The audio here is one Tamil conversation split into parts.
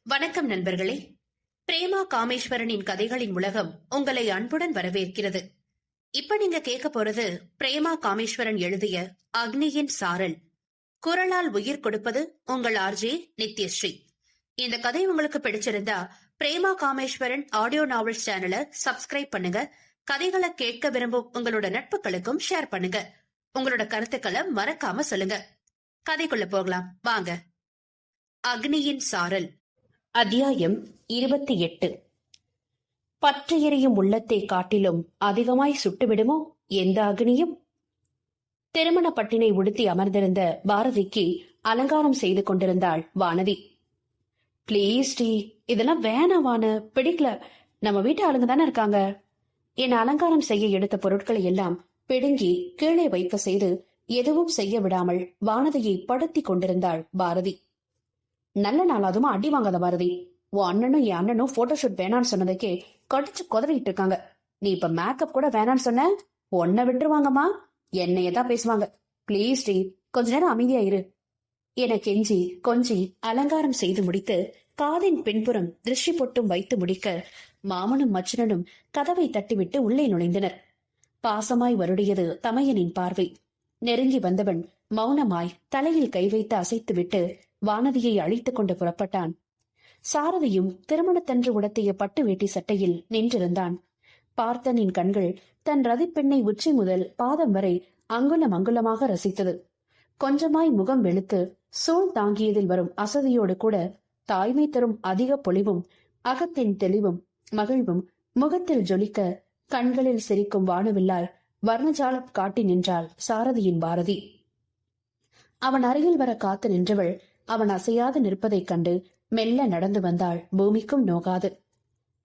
வணக்கம் நண்பர்களே. பிரேமா காமேஸ்வரனின் கதைகளின் உலகம் உங்களை அன்புடன் வரவேற்கிறது. இப்ப நீங்க கேட்க போறது பிரேமா காமேஸ்வரன் எழுதிய அக்னியின் சாரல். குரலால் உயிர் கொடுப்பது உங்கள் ஆர்ஜே நித்யஸ்ரீ. இந்த கதை உங்களுக்கு பிடிச்சிருந்தா பிரேமா காமேஸ்வரன் ஆடியோ நாவல்ஸ் சேனலை சப்ஸ்கிரைப் பண்ணுங்க. கதைகளை கேட்க விரும்பும் உங்களோட நட்புகளுக்கும் ஷேர் பண்ணுங்க. உங்களோட கருத்துக்களை மறக்காம சொல்லுங்க. கதைக்குள்ள போகலாம் வாங்க. அக்னியின் சாரல், அத்தியாயம் 28. பற்றி எரியும் உள்ளத்தை காட்டிலும் அதிகமாய் சுட்டுவிடுமோ எந்த அக்னியும்? திருமண பட்டினை உடுத்தி அமர்ந்திருந்த பாரதிக்கு அலங்காரம் செய்து கொண்டிருந்தாள் வானதி. பிளீஸ் டி, இதெல்லாம் வேணாம் வான, பிடிக்கல. நம்ம வீட்டு ஆளுங்க தானே இருக்காங்க. என் அலங்காரம் செய்ய எடுத்த பொருட்களை எல்லாம் பிடுங்கி கீழே வைக்க செய்து எதுவும் செய்ய விடாமல் வானதியை படுத்தி கொண்டிருந்தாள் பாரதி. நல்ல நாள், அதுமா அடி வாங்காத பாரதி. உன் அண்ணனும் என் அண்ணனும் போட்டோஷூட் வேணான்னு சொன்னதுக்கே கடிச்சு கொதறிட்டு இருக்காங்க. நீ இப்ப மேக்கப் கூட வேணான்னு சொன்ன, உன்னை விட்டுருவாங்கம்மா, என்னையதான் பேசுவாங்க. பிளீஸ் டி, கொஞ்ச நேரம் அமைதியா இரு என கெஞ்சி கொஞ்சி அலங்காரம் செய்து முடித்து காதின் பின்புறம் திருஷ்டி பொட்டும் வைத்து முடிக்க மாமனும் மச்சனனும் கதவை தட்டிவிட்டு உள்ளே நுழைந்தனர். பாசமாய் வருடியது தமையனின் பார்வை. நெருங்கி வந்தவன் மௌனமாய் தலையில் கை வைத்து அசைத்துவிட்டு வானதியை அழைத்துக் கொண்டு புறப்பட்டான். சாரதியும் திருமணத்தன்று உடுத்திய பட்டு வேட்டி சட்டையில் நின்றிருந்தான். பார்த்தனின் கண்கள் தன் ரதிப்பெண்ணை உச்சி முதல் பாதம் வரை அங்குலம் அங்குலமாக ரசித்தது. கொஞ்சமாய் முகம் வெளுத்து சூழ் தாங்கியதில் வரும் அசதியோடு கூட தாய்மை தரும் அதிக பொலிவும் அகத்தின் தெளிவும் மகிழ்வும் முகத்தில் ஜொலிக்க கண்களில் சிரிக்கும் வானவில்லாய் வர்ணஜாலம் காட்டி நின்றாள் சாரதியின் பாரதி. அவன் அருகில் வர காத்து நின்றவள் அவன் அசையாது நிற்பதைக் கண்டு மெல்ல நடந்து வந்தாள். பூமிக்கும் நோகாது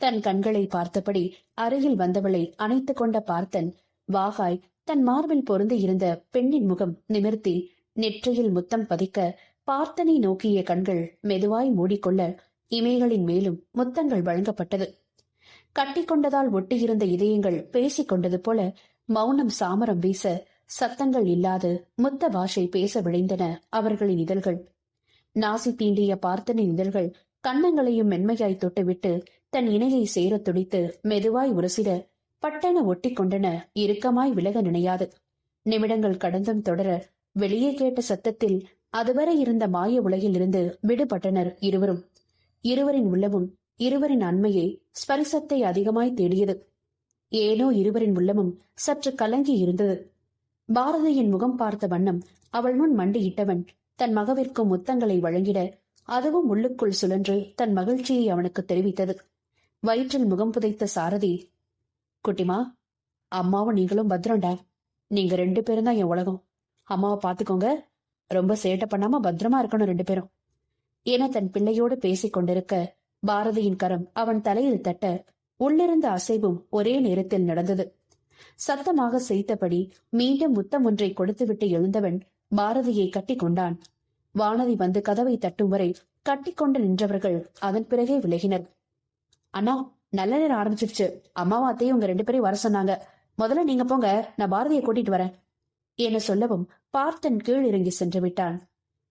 தன் கண்களை பார்த்தபடி அருகில் வந்தவளை அணைத்துக் கொண்ட பார்த்தன் வாகாய் தன் மார்பில் பொருந்து இருந்த பெண்ணின் முகம் நிமிர்த்தி நெற்றியில் முத்தம் பதிக்க பார்த்தனை நோக்கிய கண்கள் மெதுவாய் மூடிக்கொள்ள இமைகளின் மேலும் முத்தங்கள் வழங்கப்பட்டது. கட்டிக்கொண்டதால் ஒட்டியிருந்த இதயங்கள் பேசிக் கொண்டது போல மௌனம் சாமரம் வீச சத்தங்கள் இல்லாது முத்த பாஷை பேச விளைந்தன அவர்களின் இதழ்கள். நாசி தீண்டிய பார்த்தனின் இதழ்கள் கன்னங்களையும் மென்மையாய் தொட்டுவிட்டு தன் இணையை சேர துடித்து மெதுவாய் உரசிட பட்டென ஒட்டி கொண்டன. இறுக்கமாய் விலக நினையாது. நிமிடங்கள் கடந்தும் தொடர வெளியே கேட்ட சத்தத்தில் அதுவரை இருந்த மாய உலகில் இருந்து விடுபட்டனர் இருவரும். இருவரின் உள்ளமும் இருவரின் அண்மையை ஸ்பரிசத்தை அதிகமாய் தேடியது. ஏனோ இருவரின் உள்ளமும் சற்று கலங்கி இருந்தது. பாரதியின் முகம் பார்த்த வண்ணம் அவள் முன் மண்டியிட்டவன் தன் மகவிற்கு முத்தங்களை வழங்கிட அதுவும் உள்ளுக்குள் சுழன்று தன் மகிழ்ச்சியை அவனுக்கு தெரிவித்தது. வயிற்றில் முகம் புதைத்த சாரதி, குட்டிமா, அம்மாவும் நீங்களும் பத்திரம்டா. நீங்க 2 பேரும் தான் என் உலகம். அம்மாவை பாத்துக்கோங்க, ரொம்ப சேட்டை பண்ணாம பத்திரமா இருக்கணும் 2 பேரும் என தன் பிள்ளையோடு பேசிக் கொண்டிருக்க பாரதியின் கரம் அவன் தலையில் தட்ட உள்ளிருந்த அசைவும் ஒரே நேரத்தில் நடந்தது. சத்தமாக செய்தபடி மீண்டும் முத்தம் ஒன்றை கொடுத்துவிட்டு எழுந்தவன் பாரதியை கட்டி கொண்டான். வானதி வந்து கதவை தட்டும் வரை கட்டிக்கொண்டு நின்றவர்கள் அதன் பிறகே விலகினர். அண்ணா, நல்ல நேரம் ஆரம்பிச்சிருச்சு. அம்மாவாத்தையும் உங்க 2 பேரையும் வர சொன்னாங்க. முதல்ல நீங்க போங்க, நான் பாரதியை கூட்டிட்டு வரேன் என சொல்லவும் பார்த்தன் கீழ் இறங்கி சென்று விட்டான்.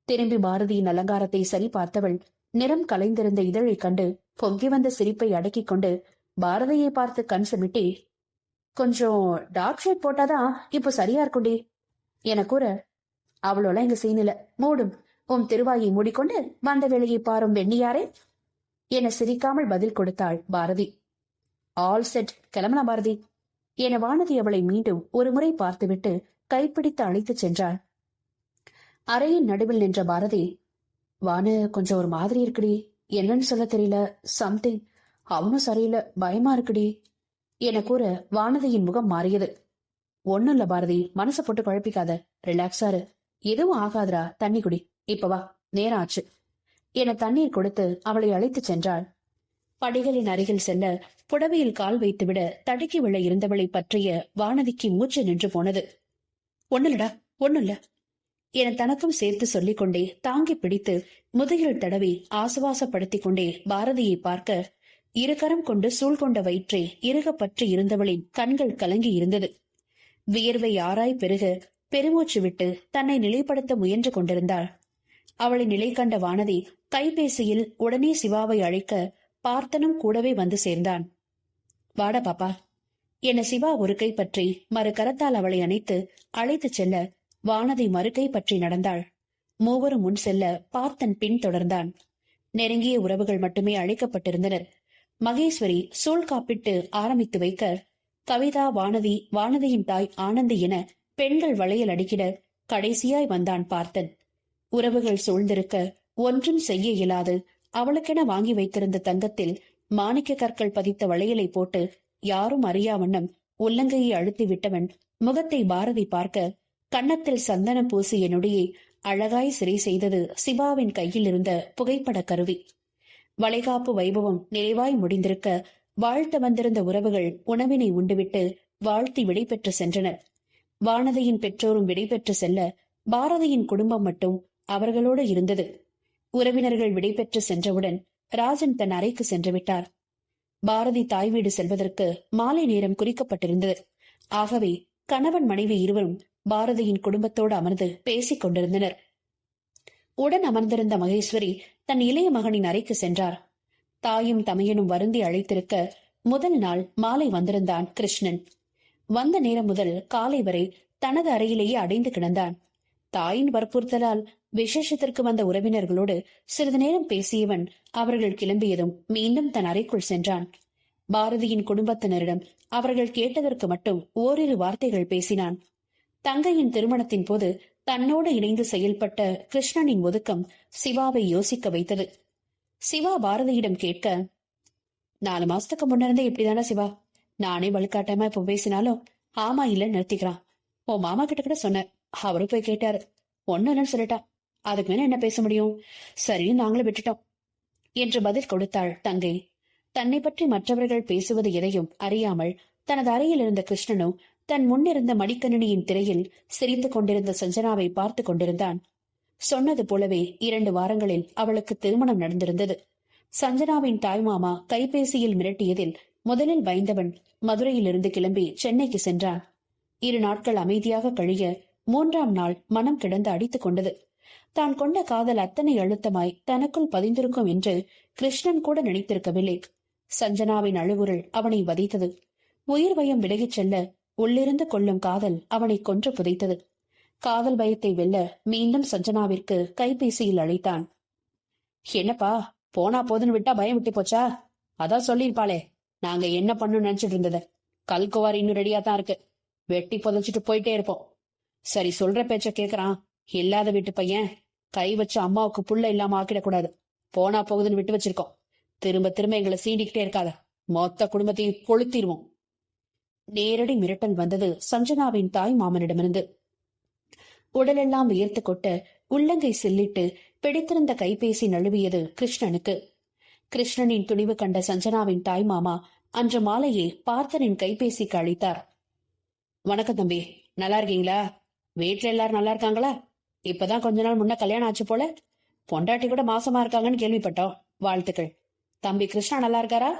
திரும்பி பாரதியின் அலங்காரத்தை சரி பார்த்தவள் நிறம் கலைந்திருந்த இதழை கண்டு பொங்கி வந்த சிரிப்பை அடக்கிக் கொண்டு பாரதியை பார்த்து கண் சிமிட்டி, கொஞ்சம் டார்க் ஷேட் போட்டாதான் இப்போ சரியா இருக்குண்டி என கூற, அவளோட எங்க சீனில மூடும், உன் திருவாயை மூடிக்கொண்டு வந்த வேலையை பாரும் வெண்ணியாரே என சிரிக்காமல் பதில் கொடுத்தாள் பாரதி. ஆல் செட், கிளம்பலாம் பாரதி என வானதி அவளை மீண்டும் ஒரு முறை பார்த்துவிட்டு கைப்பிடித்து அழைத்துச் சென்றாள். அறையின் நடுவில் நின்ற பாரதி, வானு கொஞ்சம் ஒரு மாதிரி இருக்குடி, என்னன்னு சொல்ல தெரியல, சம்திங், அவனும் சரியில்லை, பயமா இருக்குடி என கூற வானதியின் முகம் மாறியது. ஒண்ணும் இல்ல பாரதி, மனசை போட்டு குழப்பிக்காத, ரிலாக்ஸாரு, எதுவும் ஆகாதரா, தண்ணி குடி, இப்ப வா, நேரம் ஆச்சு என தண்ணீர் கொடுத்து அவளை அழைத்துச் சென்றாள். படிகளின் அருகில் செல்ல புடவையில் கால் வைத்துவிட தடுக்கி விழ இருந்தவளை பற்றிய வானதிக்கு மூச்சு நின்று போனது. ஒண்ணுலடா, ஒண்ணுல்ல என தனக்கும் சேர்த்து சொல்லிக் கொண்டே தாங்கி பிடித்து முதுகில் தடவி ஆசுவாசப்படுத்திக் கொண்டே பாரதியை பார்க்க இருகரம் கொண்டு சூழ் கொண்ட வயிற்றை இறுக பற்றி இருந்தவளின் கண்கள் கலங்கி இருந்தது. வியர்வை ஆராய் பெருக பெருமூச்சு விட்டு தன்னை நிலைப்படுத்த முயன்று கொண்டிருந்தாள். அவளை நிலை கண்ட வானதி கைபேசியில் உடனே சிவாவை அழைக்க பார்த்தனும் கூடவே வந்து சேர்ந்தான். வாடா பாப்பா என சிவா ஒரு கை பற்றி மறு கரத்தால் அவளை அணைத்து அழைத்துச் செல்ல வானதி மறுகை பற்றி நடந்தாள். மூவரும் முன் செல்ல பார்த்தன் பின் தொடர்ந்தான். நெருங்கிய உறவுகள் மட்டுமே அழைக்கப்பட்டிருந்தனர். மகேஸ்வரி சூழ் காப்பிட்டு ஆரம்பித்து வைக்க கவிதா, வானதி, வானதியின் தாய் ஆனந்தி என பெண்கள் வளையல் அடிக்கிட கடைசியாய் வந்தான் பார்த்தன். உறவுகள் சூழ்ந்திருக்க ஒன்றும் செய்ய இயலாது அவளுக்கென வாங்கி வைத்திருந்த தங்கத்தில் மாணிக்க கற்கள் பதித்த வளையலை போட்டு யாரும் அறியா வண்ணம் உள்ளங்கையை அழுத்தி விட்டவன் முகத்தை பாரதி பார்க்க கன்னத்தில் சந்தனம் பூசிய நொடியை அழகாய் சிறை செய்தது சிவாவின் கையில் இருந்த புகைப்பட கருவி. வளைகாப்பு வைபவம் நிறைவாய் முடிந்திருக்க வாழ்த்த வந்திருந்த உறவுகள் உணவினை உண்டுவிட்டு வாழ்த்தி விடைபெற்று சென்றனர். வானதியின் பெற்றோரும் விடைபெற்று செல்ல பாரதியின் குடும்பம் மட்டும் அவர்களோடு இருந்தது. உறவினர்கள் விடைபெற்று சென்றவுடன் ராஜன் தன் அறைக்கு சென்று விட்டார். பாரதி தாய் வீடு செல்வதற்கு மாலை நேரம் குறிக்கப்பட்டிருந்தது. ஆகவே கணவன் மனைவி இருவரும் பாரதியின் குடும்பத்தோடு அமர்ந்து பேசிக் கொண்டிருந்தனர். உடன் அமர்ந்திருந்த மகேஸ்வரி தன் இளைய மகனின் அறைக்கு சென்றார். தாயும் தமையனும் வருந்தி அழைத்திருக்க முதல் நாள் மாலை வந்திருந்தான் கிருஷ்ணன். வந்த நேரம் முதல் காலை வரை தனது அறையிலேயே அடைந்து கிடந்தான். தாயின் வற்புறுத்தலால் விசேஷத்திற்கு வந்த உறவினர்களோடு சிறிது நேரம் பேசியவன் அவர்கள் கிளம்பியதும் மீண்டும் தன் அறைக்குள் சென்றான். பாரதியின் குடும்பத்தினரிடம் அவர்கள் கேட்டதற்கு மட்டும் ஓரிரு வார்த்தைகள் பேசினான். தங்கையின் திருமணத்தின் போது தன்னோடு இணைந்து செயல்பட்ட கிருஷ்ணனின் ஒதுக்கம் சிவாவை யோசிக்க வைத்தது. சிவா பாரதியிடம் கேட்க, 4 மாசத்துக்கு முன்னிருந்தே இப்படிதானே சிவா, நானே வலுக்காட்டமா இப்ப பேசினாலும் ஆமா இல்ல நிறுத்திக்கிறான். உன் மாமா கிட்ட கூட சொன்ன, அவரும் போய் கேட்டாரு, ஒண்ணு இல்லைன்னு சொல்லிட்டா, அதுக்கு மேல என்ன பேச முடியும், சரி நாங்களும் விட்டுட்டோம் என்று பதில் கொடுத்தாள் தங்கை. தன்னை பற்றி மற்றவர்கள் பேசுவது எதையும் அறியாமல் தனது அறையில் இருந்த கிருஷ்ணனோ தன் முன்னிருந்த மடிக்கணினியின் திரையில் சிரித்துக் கொண்டிருந்த சஞ்சனாவை பார்த்து கொண்டிருந்தான். சொன்னது போலவே 2 வாரங்களில் அவளுக்கு திருமணம் நடந்திருந்தது. சஞ்சனாவின் தாய்மாமா கைபேசியில் மிரட்டியதில் முதலில் பயந்தவன் மதுரையிலிருந்து கிளம்பி சென்னைக்கு சென்றான். 2 நாட்கள் அமைதியாக கழிய 3ஆம் நாள் மனம் கிடந்து அடித்துக் கொண்டது. தான் கொண்ட காதல் அத்தனை அழுத்தமாய் தனக்குள் பதிந்திருக்கும் என்று கிருஷ்ணன் கூட நினைத்திருக்கவில்லை. சஞ்சனாவின் அழுகுரல் அவனை வதைத்தது. உயிர் பயம் விலகிச் செல்ல உள்ளிருந்து கொள்ளும் காதல் அவனை கொன்று புதைத்தது. காதல் பயத்தை வெல்ல மீண்டும் சஞ்சனாவிற்கு கைபேசியில் அழைத்தான். என்னப்பா, போனா போதுன்னு விட்டா பயம் விட்டு போச்சா? அதான் சொல்லிருப்பாளே, நாங்க என்ன பண்ணணும்னு நினைச்சிட்டு இருந்தது. கல்குவாரி இன்னும் ரெடியா தான் இருக்கு, வெட்டி புதைச்சிட்டு போயிட்டே இருப்போம். சரி, சொல்ற பேச்ச கேக்குறான், இல்லாத வீட்டு பையன், கை வச்சு அம்மாவுக்கு புள்ள இல்லாம ஆக்கிடக்கூடாது. போனா போகுதுன்னு விட்டு வச்சிருக்கோம். திரும்ப திரும்ப எங்களை சீண்டிக்கிட்டே இருக்காத, மொத்த குடும்பத்தையும் கொளுத்திடுவோம். நேரடி மிரட்டல் வந்தது சஞ்சனாவின் தாய் மாமனிடமிருந்து. உடலெல்லாம் வியர்த்து கொட்ட உள்ளங்கை சில்லிட்டு பிடித்திருந்த கைபேசி நழுவியது கிருஷ்ணனுக்கு. கிருஷ்ணனின் துணிவு கண்ட சஞ்சனாவின் தாய் மாமா அன்று மாலையே பார்த்தனின் கைபேசிக்கு அழைத்தார். வணக்கம் தம்பி, நல்லா இருக்கீங்களா? வீட்டுல எல்லாரும் நல்லா இருக்காங்களா? இப்பதான் கொஞ்ச நாள் முன்ன கல்யாணம் ஆச்சு போல, பொண்டாட்டி கூட மாசமா இருக்காங்கன்னு கேள்விப்பட்டோம். வாழ்த்துக்கள். தம்பி கிருஷ்ணா நல்லா இருக்காரா?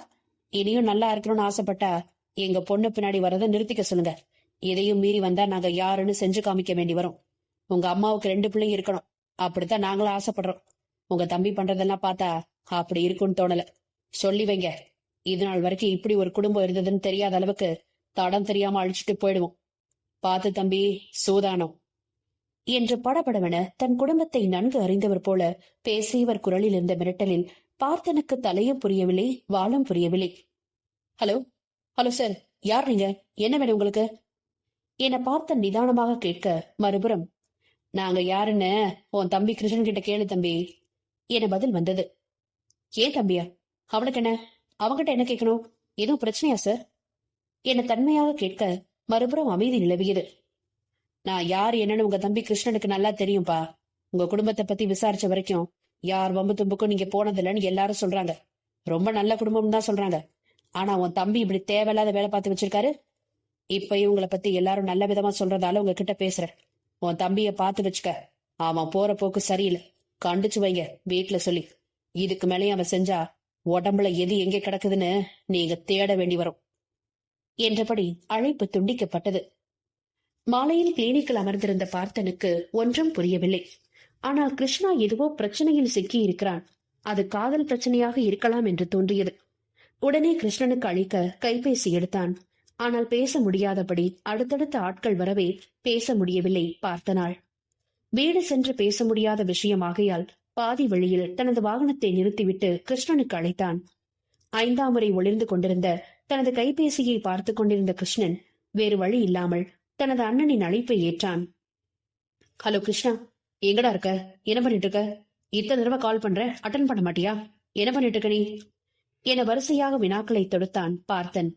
இனியும் நல்லா இருக்கணும்னு ஆசைப்பட்டா எங்க பொண்ணு பின்னாடி வரதை நிறுத்திக்க சொல்லுங்க. இதையும் மீறி வந்தா நாங்க யாருன்னு செஞ்சு காமிக்க வேண்டி வரும். உங்க அம்மாவுக்கு 2 பிள்ளைங்க இருக்கணும், அப்படித்தான் நாங்களும் ஆசைப்படுறோம். உங்க தம்பி பண்றதெல்லாம் பார்த்தா அப்படி இருக்குன்னு தோணல. சொல்லி வைங்க, இது நாள் வரைக்கும் இப்படி ஒரு குடும்பம் இருந்ததுன்னு தெரியாத அளவுக்கு தடம் தெரியாம அழிச்சிட்டு போயிடுவோம். பார்த்து தம்பி, சூதானம் என்று படபடவென தன் குடும்பத்தை நன்கு அறிந்தவர் போல பேசியவர் குரலில் இருந்த மிரட்டலில் பார்த்தனுக்கு தலையும் புரியவில்லை, வாளும் புரியவில்லை. ஹலோ ஹலோ சார், யார் நீங்க? என்ன வேணும் உங்களுக்கு என பார்த்தன் நிதானமாக கேட்க, மறுபுறம் நாங்க யாருன்னு உன் தம்பி கிருஷ்ணன் கிட்ட கேளு தம்பி என பதில் வந்தது. ஏன் தம்பியா? அவனுக்கு என்ன? அவங்கிட்ட என்ன கேட்கணும்? எதுவும் பிரச்சனையா சார் என தன்மையாக கேட்க மறுபுறம் அமைதி நிலவியது. நான் யார் என்னன்னு உங்க தம்பி கிருஷ்ணனுக்கு நல்லா தெரியும்பா. உங்க குடும்பத்தை பத்தி விசாரிச்ச வரைக்கும் யார் வம்பு தும்புக்கும் நீங்க போனதில்லைன்னு எல்லாரும் சொல்றாங்க. ரொம்ப நல்ல குடும்பம் தான் சொல்றாங்க. ஆனா உன் தம்பி இப்படி தேவையில்லாத வேலை பார்த்து வச்சிருக்காரு. இப்பயும் உங்களை பத்தி எல்லாரும் நல்ல விதமா சொல்றதால உங்ககிட்ட பேசுறேன். உன் தம்பிய பார்த்து வச்சுக்க. அவன் போற போக்கு சரியில்லை, கண்டிச்சு வைங்க வீட்டுல சொல்லி. இதுக்கு மேலேயும் அவன் செஞ்சா உடம்புல எது எங்கே கிடக்குதுன்னு நீங்க தேட வேண்டி வரும் என்றபடி அழைப்பு துண்டிக்கப்பட்டது. மாலையில் கிளினிக்கில் அமர்ந்திருந்த பார்த்தனுக்கு ஒன்றும் புரியவில்லை. ஆனால் கிருஷ்ணா எதுவோ பிரச்சனையில் சிக்கி இருக்கிறான். அது காதல் பிரச்சனையாக இருக்கலாம் என்று தோன்றியது. உடனே கிருஷ்ணனுக்கு அளிக்க கைபேசி எடுத்தான். ஆனால் பேச முடியாதபடி அடுத்தடுத்த ஆட்கள் வரவே பேச முடியவில்லை பார்த்தனாள். வீடு சென்று பேச முடியாத விஷயமாகையால் பாதி வழியில் தனது வாகனத்தை நிறுத்திவிட்டு கிருஷ்ணனுக்கு அழைத்தான். 5ஆம் முறை ஒளிர்ந்து கொண்டிருந்த தனது கைபேசியை பார்த்து கொண்டிருந்த கிருஷ்ணன் வேறு வழி இல்லாமல் தனது அண்ணனின் அழைப்பை ஏற்றான். ஹலோ கிருஷ்ணா, எங்கடா இருக்க? என்ன பண்ணிட்டு இருக்க? இத்தனை தடவை கால் பண்ற, அட்டன் பண்ண மாட்டியா? என்ன பண்ணிட்டு இருக்க நீ என வரிசையாக வினாக்களை தொடுத்தான் பார்த்தன்.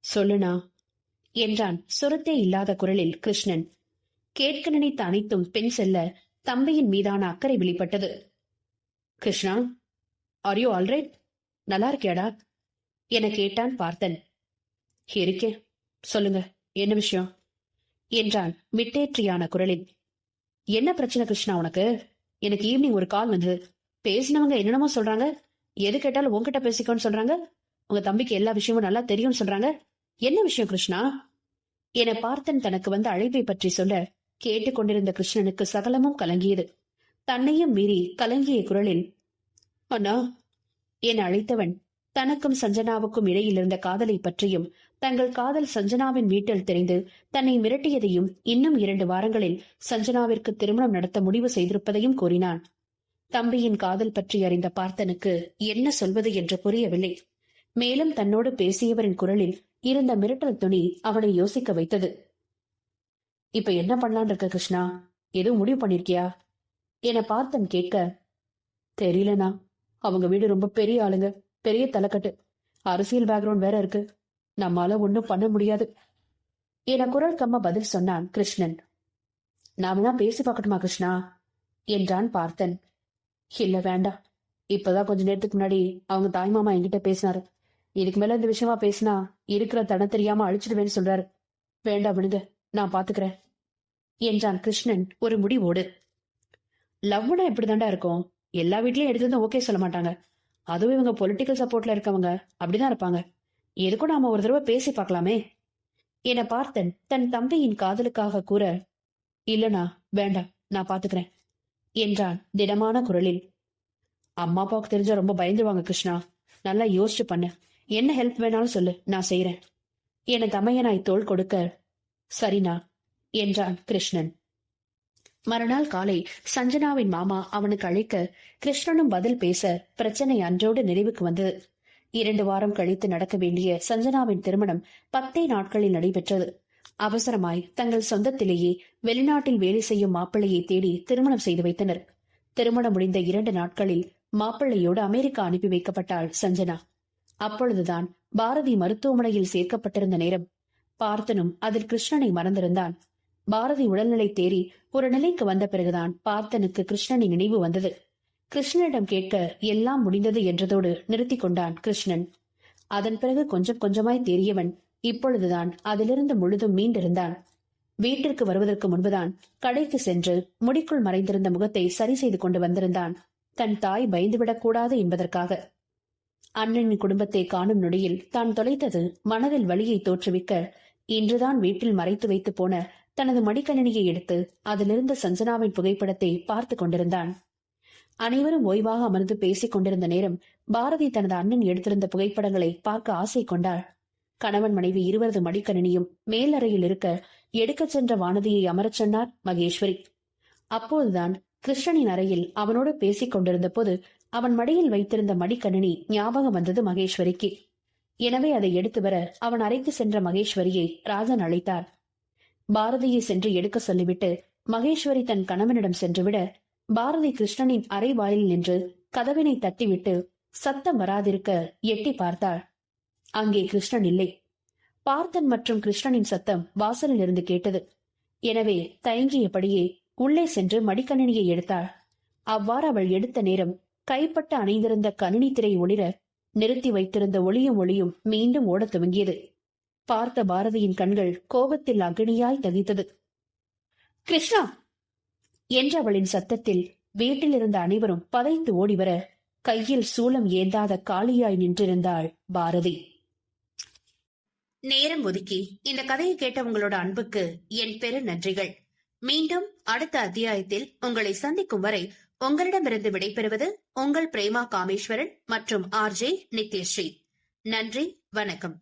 சொல்லுனா என்றான் சுரத்தே இல்லாத குரலில் கிருஷ்ணன். கேட்க நினைத்த அனைத்தும் பெண் செல்ல தம்பியின் மீதான அக்கறை வெளிப்பட்டது. Krishna, are you alright? நல்லா இருக்கியாடா என கேட்டான் பார்த்தன். இருக்கே, சொல்லுங்க, என்ன விஷயம் என்றான் மிட்டேற்றியான குரலில். என்ன பிரச்சனை கிருஷ்ணா உனக்கு? எனக்கு ஈவினிங் ஒரு கால் வந்தது. பேசினவங்க என்னென்னமோ சொல்றாங்க. எது கேட்டாலும் உன்கிட்ட பேசிக்கோன்னு சொல்றாங்க. உங்க தம்பிக்கு எல்லா விஷயமும் நல்லா தெரியும்னு சொல்றாங்க. என்ன விஷயம் கிருஷ்ணா என பார்த்தன் தனக்கு வந்த அழைப்பை பற்றி சொல்ல கேட்டுக்கொண்டிருந்த கிருஷ்ணனுக்கு சகலமும் கலங்கியது. தன்னையும் மீறி கலங்கிய குரலில் அண்ணா என அழைத்தவன் தனக்கும் சஞ்சனாவுக்கும் இடையில் இருந்த காதலை பற்றியும் தங்கள் காதல் சஞ்சனாவின் வீட்டில் தெரிந்து தன்னை மிரட்டியதையும் இன்னும் 2 வாரங்களில் சஞ்சனாவிற்கு திருமணம் நடத்த முடிவு செய்திருப்பதையும் கூறினான். தம்பியின் காதல் பற்றி அறிந்த பார்த்தனுக்கு என்ன சொல்வது என்று புரியவில்லை. மேலும் தன்னோடு பேசியவரின் குரலில் இருந்த மிரட்டல் துணி அவனை யோசிக்க வைத்தது. இப்ப என்ன பண்ணலான் இருக்க கிருஷ்ணா? எதுவும் முடிவு பண்ணிருக்கியா என பார்த்தன் கேட்க, தெரியலனா, அவங்க வீடு ரொம்ப பெரிய ஆளுங்க, பெரிய தலைக்கட்டு, அரசியல் பேக்ரவுண்ட் வேற இருக்கு, நம்மால ஒன்னும் பண்ண முடியாது என குரல் கம்ம பதில் சொன்னான் கிருஷ்ணன். நாம தான் பேசி பார்க்கட்டுமா கிருஷ்ணா என்றான் பார்த்தன். இல்ல வேண்டாம், இப்பதான் கொஞ்ச நேரத்துக்கு முன்னாடி அவங்க தாய்மாமா என்கிட்ட பேசினாரு. இதுக்கு மேல இந்த விஷயமா பேசினா இருக்கிற தடம் தெரியாம அழிச்சிடுவேன்னு சொல்றாரு. வேண்டாம் விடுங்க, நான் பாத்துக்கிறேன் என்றான் கிருஷ்ணன் ஒரு முடிவோடு. லவ்னா இப்படிதாண்டா இருக்கும். எல்லா வீட்லயும் எடுத்து ஓகே சொல்ல மாட்டாங்க. அதுவும் இவங்க பொலிட்டிக்கல் சப்போர்ட்ல இருக்கவங்க அப்படிதான் இருப்பாங்க. எதுக்கும் நாம ஒரு தடவை பேசி பார்க்கலாமே என பார்த்தன் தன் தம்பியின் காதலுக்காக கூற, இல்லனா வேண்டாம், நான் பாத்துக்கிறேன் என்றான் திடமான குரலில். அம்மா அப்பாவுக்கு தெரிஞ்சா ரொம்ப பயந்துருவாங்க கிருஷ்ணா. நல்லா யோசிச்சு பண்ணு. என்ன ஹெல்ப் வேணாலும் சொல்லு, நான் செய்யறேன் என தமையனாய் தோள் கொடுக்க, சரினா என்றான் கிருஷ்ணன். மறுநாள் காலை சஞ்சனாவின் மாமா அவனுக்கு அழைக்க கிருஷ்ணனும் பதில் பேச பிரச்சனை அன்றோடு நிறைவுக்கு வந்தது. 2 வாரம் கழித்து நடக்க வேண்டிய சஞ்சனாவின் திருமணம் 10 நாட்களில் நடைபெற்றது. அவசரமாய் தங்கள் சொந்தத்திலேயே வெளிநாட்டில் வேலை செய்யும் மாப்பிள்ளையை தேடி திருமணம் செய்து வைத்தனர். திருமணம் முடிந்த 2 நாட்களில் மாப்பிள்ளையோடு அமெரிக்கா அனுப்பி வைக்கப்பட்டாள் சஞ்சனா. அப்பொழுதுதான் பாரதி மருத்துவமனையில் சேர்க்கப்பட்டிருந்த நேரம். பார்த்தனும் அதில் கிருஷ்ணனை மறந்திருந்தான். பாரதி உடல்நிலை தேறி ஒரு நிலைக்கு வந்த பிறகுதான் பார்த்தனுக்கு கிருஷ்ணனின் நினைவு வந்தது. கிருஷ்ணனிடம் கேட்க எல்லாம் முடிந்தது என்றதோடு நிறுத்தி கொண்டான் கிருஷ்ணன். அதன் பிறகு கொஞ்சம் கொஞ்சமாய் தேறியவன் இப்பொழுதுதான் அதிலிருந்து முழுதும் மீண்டிருந்தான். வீட்டிற்கு வருவதற்கு முன்புதான் கடைக்கு சென்று முடிக்குள் மறைந்திருந்த முகத்தை சரி செய்து கொண்டு வந்திருந்தான். தன் தாய் பயந்துவிடக் கூடாது என்பதற்காக. அண்ணனின் குடும்பத்தை காணும் நொடியில் தான் தொலைத்தது மனதில் வலியை தோற்றுவிக்க இன்றுதான் வீட்டில் மறைத்து வைத்து போன தனது மடிக்கணினியை எடுத்து அதிலிருந்த சஞ்சனாவின் புகைப்படத்தை பார்த்து கொண்டிருந்தான். அனைவரும் ஓய்வாக அமர்ந்து பேசிக் கொண்டிருந்த நேரம் பாரதி தனது அண்ணன் எடுத்திருந்த புகைப்படங்களை பார்க்க ஆசை கொண்டாள். கணவன் மனைவி இருவரது மடிக்கணினியும் மேலறையில் இருக்க எடுக்கச் சென்ற வானதியை அமரச் சொன்னார் மகேஸ்வரி. அப்போதுதான் கிருஷ்ணனின் அறையில் அவனோடு பேசிக் கொண்டிருந்த போது அவன் மடியில் வைத்திருந்த மடிக்கணினி ஞாபகம் வந்தது மகேஸ்வரிக்கு. எனவே அதை எடுத்து வர அவன் அறைக்கு சென்ற மகேஸ்வரியை ராஜன் அழைத்தார். பாரதியை சென்று எடுக்க சொல்லிவிட்டு மகேஸ்வரி தன் கணவனிடம் சென்றுவிட பாரதி கிருஷ்ணனின் அறை வாயில் நின்று கதவினை தட்டிவிட்டு சத்தம் வராதிருக்க எட்டி பார்த்தாள். அங்கே கிருஷ்ணன் இல்லை. பார்த்தன் மற்றும் கிருஷ்ணனின் சத்தம் வாசலில் இருந்து கேட்டது. எனவே தயங்கியபடியே உள்ளே சென்று மடிக்கணினியை எடுத்தாள். அவ்வாறு அவள் எடுத்த நேரம் கைப்பட்ட அணைந்திருந்த கணினி திரை ஒளிர நிறுத்தி வைத்திருந்த ஒளியும் மீண்டும் ஓடத் துவங்கியது. பார்த்த பாரதியின் கண்கள் கோபத்தில் அக்னியாய் தகித்தது. கிருஷ்ணா என்ற அவளின் சத்தத்தில் வீட்டில் இருந்த அனைவரும் பதைத்து ஓடிவர கையில் சூலம் ஏந்தாத காளியாய் நின்றிருந்தாள் பாரதி. நேரம் ஒதுக்கி இந்த கதையை கேட்ட உங்களோட அன்புக்கு என் பெரு நன்றிகள். மீண்டும் அடுத்த அத்தியாயத்தில் உங்களை சந்திக்கும் வரை உங்களிடமிருந்து விடைபெறுவது உங்கள் பிரேமா காமேஸ்வரன் மற்றும் RJ நித்யஸ்ரீ. நன்றி, வணக்கம்.